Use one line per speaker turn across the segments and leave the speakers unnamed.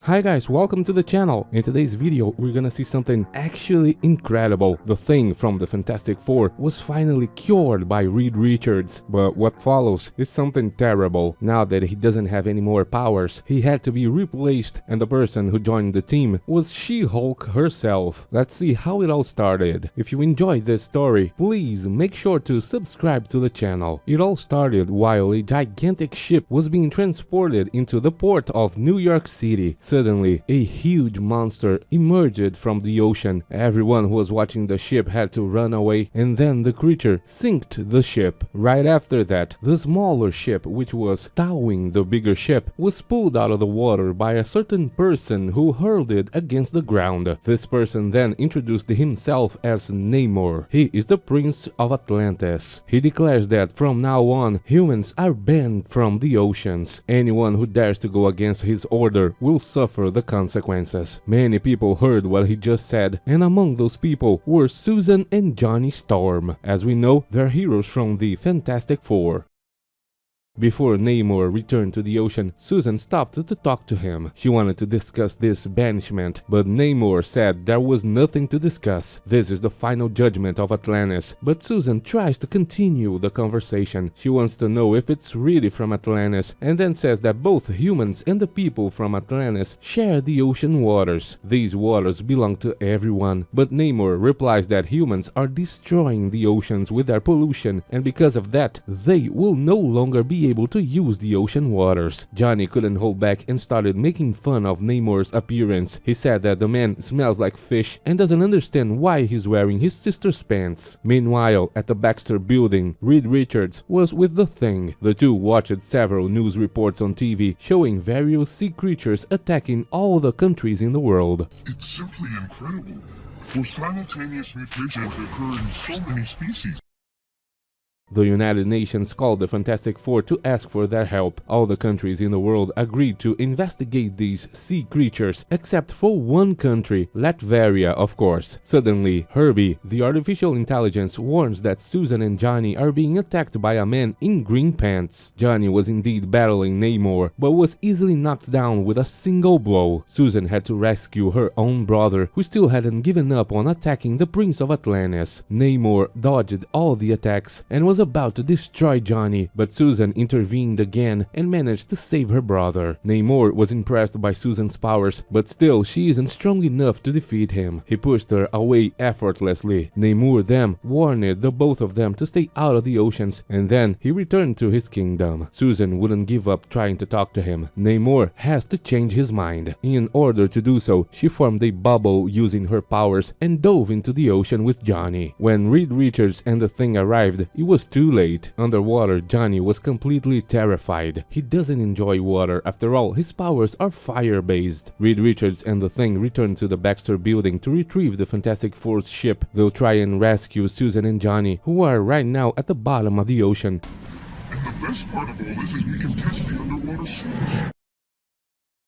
Hi guys, welcome to the channel. In today's video, we're gonna see something actually incredible. The Thing from the Fantastic Four was finally cured by Reed Richards, but what follows is something terrible. Now that he doesn't have any more powers, he had to be replaced, and the person who joined the team was She-Hulk herself. Let's see how it all started. If you enjoyed this story, please make sure to subscribe to the channel. It all started while a gigantic ship was being transported into the port of New York City. Suddenly, a huge monster emerged from the ocean. Everyone who was watching the ship had to run away, and then the creature sank the ship. Right after that, the smaller ship, which was towing the bigger ship, was pulled out of the water by a certain person who hurled it against the ground. This person then introduced himself as Namor. He is the Prince of Atlantis. He declares that from now on, humans are banned from the oceans. Anyone who dares to go against his order will suffer the consequences. Many people heard what he just said, and among those people were Susan and Johnny Storm. As we know, they're heroes from the Fantastic Four. Before Namor returned to the ocean, Susan stopped to talk to him. She wanted to discuss this banishment, but Namor said there was nothing to discuss. This is the final judgment of Atlantis. But Susan tries to continue the conversation. She wants to know if it's really from Atlantis, and then says that both humans and the people from Atlantis share the ocean waters. These waters belong to everyone. But Namor replies that humans are destroying the oceans with their pollution, and because of that, they will no longer be able to use the ocean waters. Johnny couldn't hold back and started making fun of Namor's appearance. He said that the man smells like fish and doesn't understand why he's wearing his sister's pants. Meanwhile, at the Baxter building, Reed Richards was with the Thing. The two watched several news reports on TV showing various sea creatures attacking all the countries in the world.
It's simply incredible, for simultaneous mutations occur in so many species.
The United Nations called the Fantastic Four to ask for their help. All the countries in the world agreed to investigate these sea creatures, except for one country, Latveria, of course. Suddenly, Herbie, the artificial intelligence, warns that Susan and Johnny are being attacked by a man in green pants. Johnny was indeed battling Namor, but was easily knocked down with a single blow. Susan had to rescue her own brother, who still hadn't given up on attacking the Prince of Atlantis. Namor dodged all the attacks and was about to destroy Johnny, but Susan intervened again and managed to save her brother. Namor was impressed by Susan's powers, but still she isn't strong enough to defeat him. He pushed her away effortlessly. Namor then warned the both of them to stay out of the oceans, and then he returned to his kingdom. Susan wouldn't give up trying to talk to him. Namor has to change his mind. In order to do so, she formed a bubble using her powers and dove into the ocean with Johnny. When Reed Richards and the Thing arrived, it was too late. Underwater, Johnny was completely terrified. He doesn't enjoy water. After all, his powers are fire-based. Reed Richards and the Thing return to the Baxter building to retrieve the Fantastic Four's ship. They'll try and rescue Susan and Johnny, who are right now at the bottom of the ocean.
And the best part of all this is we can test the underwater suits.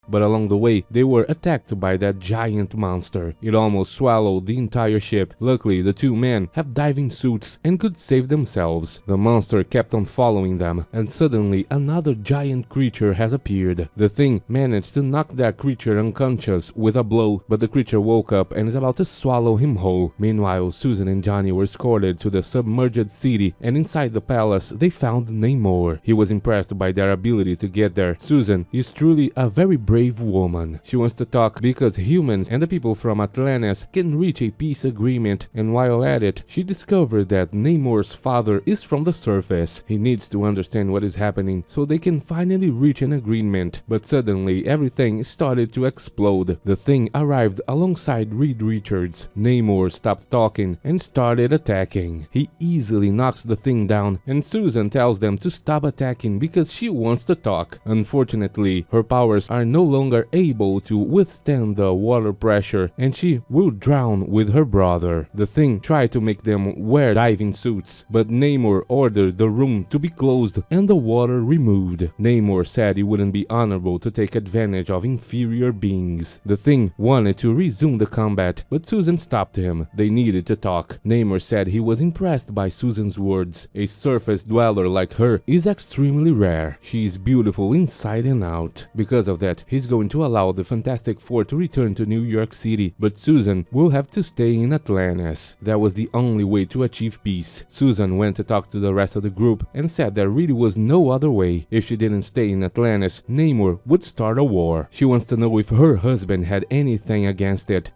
But along the way, they were attacked by that giant monster. It almost swallowed the entire ship. Luckily, the two men have diving suits and could save themselves. The monster kept on following them, and suddenly another giant creature has appeared. The Thing managed to knock that creature unconscious with a blow, but the creature woke up and is about to swallow him whole. Meanwhile, Susan and Johnny were escorted to the submerged city, and inside the palace, they found Namor. He was impressed by their ability to get there. Susan is truly a very brave woman. She wants to talk because humans and the people from Atlantis can reach a peace agreement, and while at it, she discovered that Namor's father is from the surface. He needs to understand what is happening so they can finally reach an agreement. But suddenly, everything started to explode. The Thing arrived alongside Reed Richards. Namor stopped talking and started attacking. He easily knocks the Thing down, and Susan tells them to stop attacking because she wants to talk. Unfortunately, her powers are no longer able to withstand the water pressure, and she will drown with her brother. The Thing tried to make them wear diving suits, but Namor ordered the room to be closed and the water removed. Namor said it wouldn't be honorable to take advantage of inferior beings. The Thing wanted to resume the combat, but Susan stopped him. They needed to talk. Namor said he was impressed by Susan's words. A surface dweller like her is extremely rare. She is beautiful inside and out. Because of that, he's going to allow the Fantastic Four to return to New York City, but Susan will have to stay in Atlantis. That was the only way to achieve peace. Susan went to talk to the rest of the group and said there really was no other way. If she didn't stay in Atlantis, Namor would start a war. She wants to know if her husband had anything against it.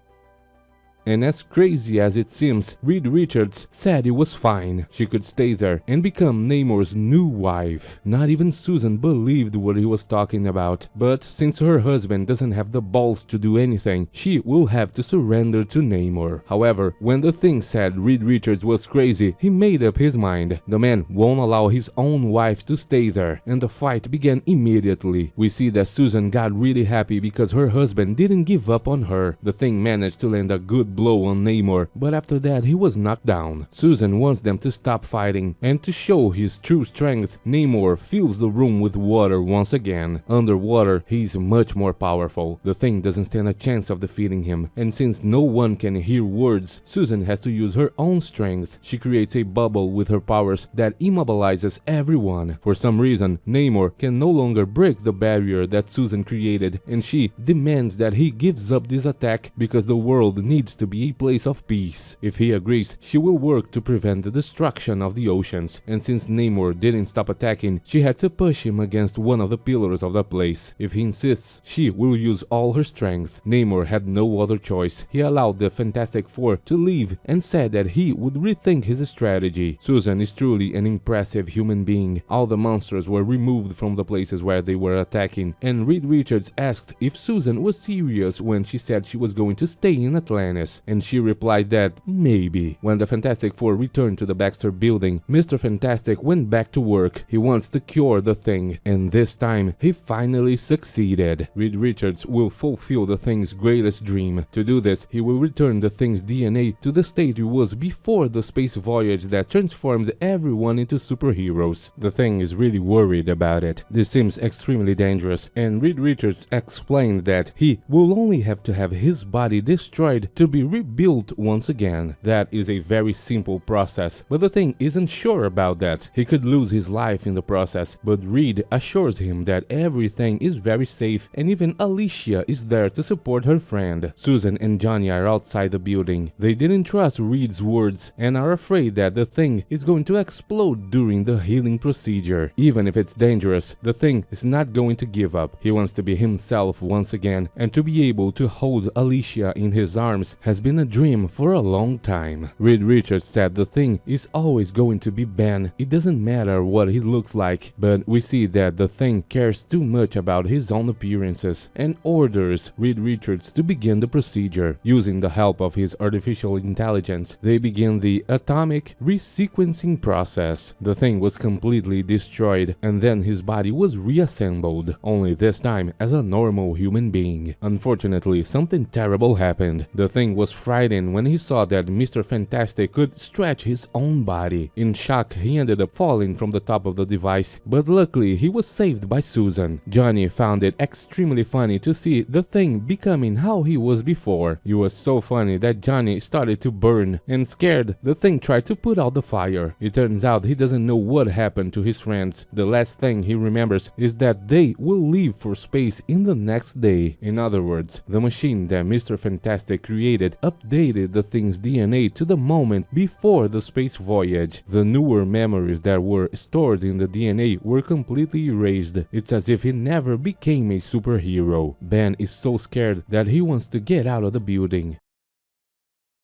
And as crazy as it seems, Reed Richards said it was fine. She could stay there and become Namor's new wife. Not even Susan believed what he was talking about. But since her husband doesn't have the balls to do anything, she will have to surrender to Namor. However, when the Thing said Reed Richards was crazy, he made up his mind. The man won't allow his own wife to stay there, and the fight began immediately. We see that Susan got really happy because her husband didn't give up on her. The Thing managed to land a good blow on Namor, but after that he was knocked down. Susan wants them to stop fighting, and to show his true strength, Namor fills the room with water once again. Underwater, he's much more powerful. The Thing doesn't stand a chance of defeating him, and since no one can hear words, Susan has to use her own strength. She creates a bubble with her powers that immobilizes everyone. For some reason, Namor can no longer break the barrier that Susan created, and she demands that he gives up this attack because the world needs to be a place of peace. If he agrees, she will work to prevent the destruction of the oceans, and since Namor didn't stop attacking, she had to push him against one of the pillars of the place. If he insists, she will use all her strength. Namor had no other choice. He allowed the Fantastic Four to leave and said that he would rethink his strategy. Susan is truly an impressive human being. All the monsters were removed from the places where they were attacking, and Reed Richards asked if Susan was serious when she said she was going to stay in Atlantis, and she replied that maybe. When the Fantastic Four returned to the Baxter building, Mr. Fantastic went back to work. He wants to cure the Thing, and this time he finally succeeded. Reed Richards will fulfill the Thing's greatest dream. To do this, he will return the Thing's DNA to the state it was before the space voyage that transformed everyone into superheroes. The Thing is really worried about it. This seems extremely dangerous, and Reed Richards explained that he will only have to have his body destroyed to be rebuilt once again. That is a very simple process, but the Thing isn't sure about that. He could lose his life in the process, but Reed assures him that everything is very safe, and even Alicia is there to support her friend. Susan and Johnny are outside the building. They didn't trust Reed's words and are afraid that the Thing is going to explode during the healing procedure. Even if it's dangerous, the Thing is not going to give up. He wants to be himself once again, and to be able to hold Alicia in his arms has been a dream for a long time. Reed Richards said the Thing is always going to be Ben. It doesn't matter what he looks like, but we see that the Thing cares too much about his own appearances and orders Reed Richards to begin the procedure. Using the help of his artificial intelligence, they begin the atomic resequencing process. The Thing was completely destroyed, and then his body was reassembled, only this time as a normal human being. Unfortunately, something terrible happened. The Thing was frightened when he saw that Mr. Fantastic could stretch his own body. In shock, he ended up falling from the top of the device, but luckily he was saved by Susan. Johnny found it extremely funny to see the Thing becoming how he was before. It was so funny that Johnny started to burn, and scared, the Thing tried to put out the fire. It turns out he doesn't know what happened to his friends. The last thing he remembers is that they will leave for space in the next day. In other words, the machine that Mr. Fantastic created updated the Thing's DNA to the moment before the space voyage. The newer memories that were stored in the DNA were completely erased. It's as if he never became a superhero. Ben is so scared that he wants to get out of the building.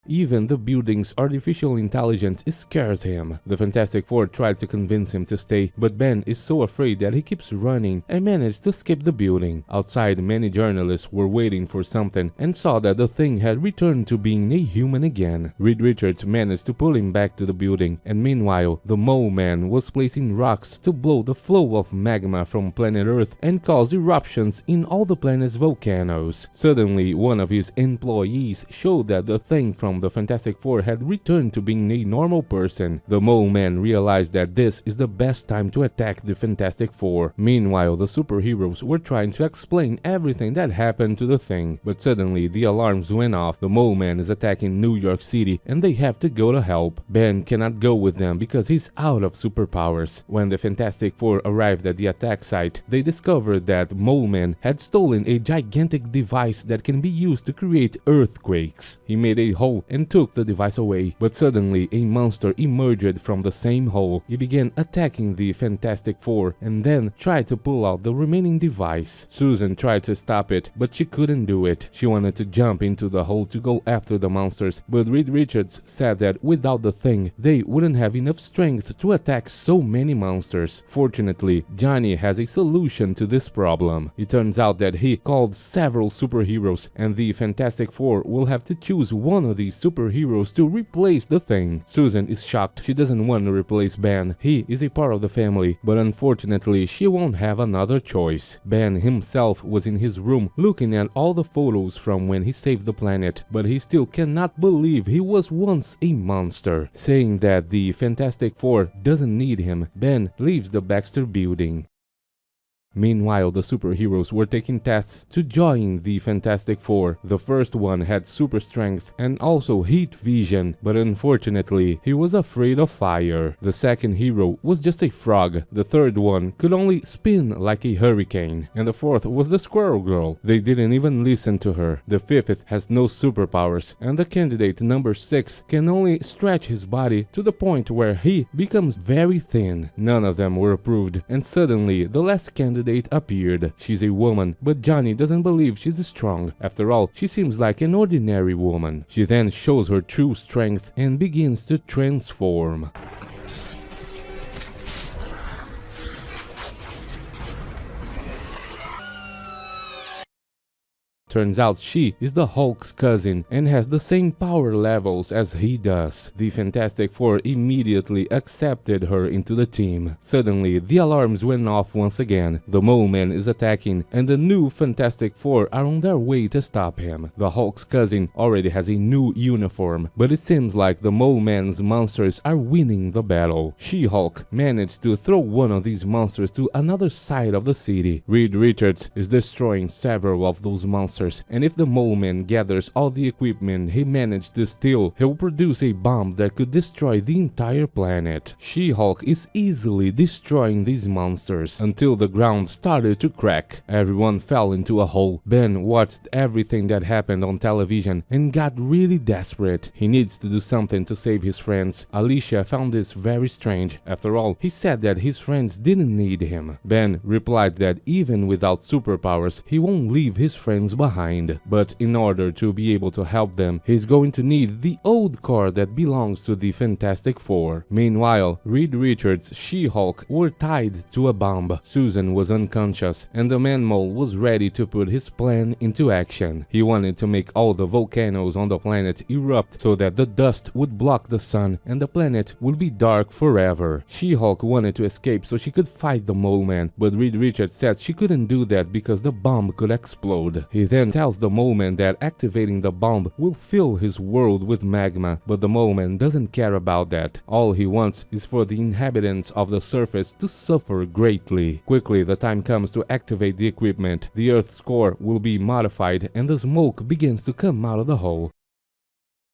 Even the building's artificial intelligence scares him. The Fantastic Four tried to convince him to stay, but Ben is so afraid that he keeps running and managed to escape the building. Outside, many journalists were waiting for something and saw that the Thing had returned to being a human again. Reed Richards managed to pull him back to the building, and meanwhile, the Mole Man was placing rocks to blow the flow of magma from planet Earth and cause eruptions in all the planet's volcanoes. Suddenly, one of his employees showed that the Thing from from the Fantastic Four had returned to being a normal person. The Mole Man realized that this is the best time to attack the Fantastic Four. Meanwhile, the superheroes were trying to explain everything that happened to the Thing, but suddenly the alarms went off. The Mole Man is attacking New York City and they have to go to help. Ben cannot go with them because he's out of superpowers. When the Fantastic Four arrived at the attack site, they discovered that Mole Man had stolen a gigantic device that can be used to create earthquakes. He made a hole and took the device away, but suddenly a monster emerged from the same hole. He began attacking the Fantastic Four and then tried to pull out the remaining device. Susan tried to stop it, but she couldn't do it. She wanted to jump into the hole to go after the monsters, but Reed Richards said that without the Thing, they wouldn't have enough strength to attack so many monsters. Fortunately, Johnny has a solution to this problem. It turns out that he called several superheroes, and the Fantastic Four will have to choose one of these superheroes to replace the Thing. Susan is shocked. She doesn't want to replace Ben. He is a part of the family, but unfortunately, she won't have another choice. Ben himself was in his room looking at all the photos from when he saved the planet, but he still cannot believe he was once a monster. Saying that the Fantastic Four doesn't need him, Ben leaves the Baxter building. Meanwhile, the superheroes were taking tests to join the Fantastic Four. The first one had super strength and also heat vision, but unfortunately, he was afraid of fire. The second hero was just a frog. The third one could only spin like a hurricane. And the fourth was the Squirrel Girl. They didn't even listen to her. The fifth has no superpowers, and the candidate number 6 can only stretch his body to the point where he becomes very thin. None of them were approved, and suddenly the last candidate appeared. She's a woman, but Johnny doesn't believe she's strong. After all, she seems like an ordinary woman. She then shows her true strength and begins to transform. Turns out she is the Hulk's cousin and has the same power levels as he does. The Fantastic Four immediately accepted her into the team. Suddenly, the alarms went off once again. The Mole Man is attacking and the new Fantastic Four are on their way to stop him. The Hulk's cousin already has a new uniform, but it seems like the Mole Man's monsters are winning the battle. She-Hulk managed to throw one of these monsters to another side of the city. Reed Richards is destroying several of those monsters, and if the Mole Man gathers all the equipment he managed to steal, he'll produce a bomb that could destroy the entire planet. She-Hulk is easily destroying these monsters until the ground started to crack. Everyone fell into a hole. Ben watched everything that happened on television and got really desperate. He needs to do something to save his friends. Alicia found this very strange. After all, he said that his friends didn't need him. Ben replied that even without superpowers, he won't leave his friends behind. But in order to be able to help them, he's going to need the old car that belongs to the Fantastic Four. Meanwhile, Reed Richards' She-Hulk were tied to a bomb. Susan was unconscious, and the Man-Mole was ready to put his plan into action. He wanted to make all the volcanoes on the planet erupt so that the dust would block the sun and the planet would be dark forever. She-Hulk wanted to escape so she could fight the Mole Man, but Reed Richards said she couldn't do that because the bomb could explode. He then tells the Mole Man that activating the bomb will fill his world with magma, but the Mole Man doesn't care about that. All he wants is for the inhabitants of the surface to suffer greatly. Quickly, the time comes to activate the equipment. The Earth's core will be modified and the smoke begins to come out of the hole.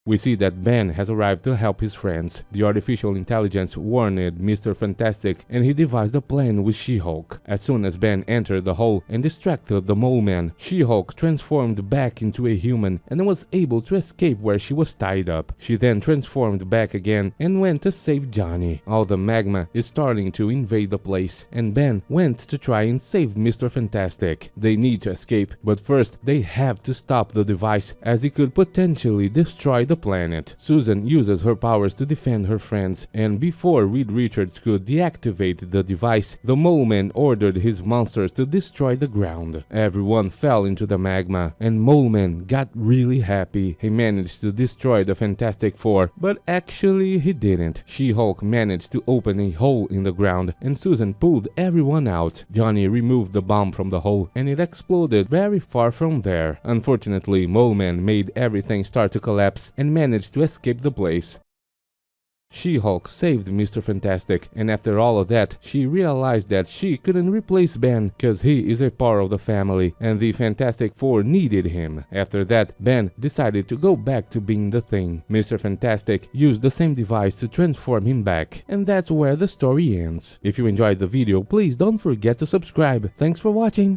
We see that Ben has arrived to help his friends. The artificial intelligence warned Mr. Fantastic and he devised a plan with She-Hulk. As soon as Ben entered the hole and distracted the Mole Man, She-Hulk transformed back into a human and was able to escape where she was tied up. She then transformed back again and went to save Johnny. All the magma is starting to invade the place and Ben went to try and save Mr. Fantastic. They need to escape, but first they have to stop the device as it could potentially destroy the planet. Susan uses her powers to defend her friends, and before Reed Richards could deactivate the device, the Mole Man ordered his monsters to destroy the ground. Everyone fell into the magma, and Mole Man got really happy. He managed to destroy the Fantastic Four, but actually he didn't. She-Hulk managed to open a hole in the ground, and Susan pulled everyone out. Johnny removed the bomb from the hole, and it exploded very far from there. Unfortunately, Mole Man made everything start to collapse, and and managed to escape the place. She-Hulk saved Mr. Fantastic, and after all of that, she realized that she couldn't replace Ben cause he is a part of the family, and the Fantastic Four needed him. After that, Ben decided to go back to being the Thing. Mr. Fantastic used the same device to transform him back, and that's where the story ends. If you enjoyed the video, please don't forget to subscribe. Thanks for watching!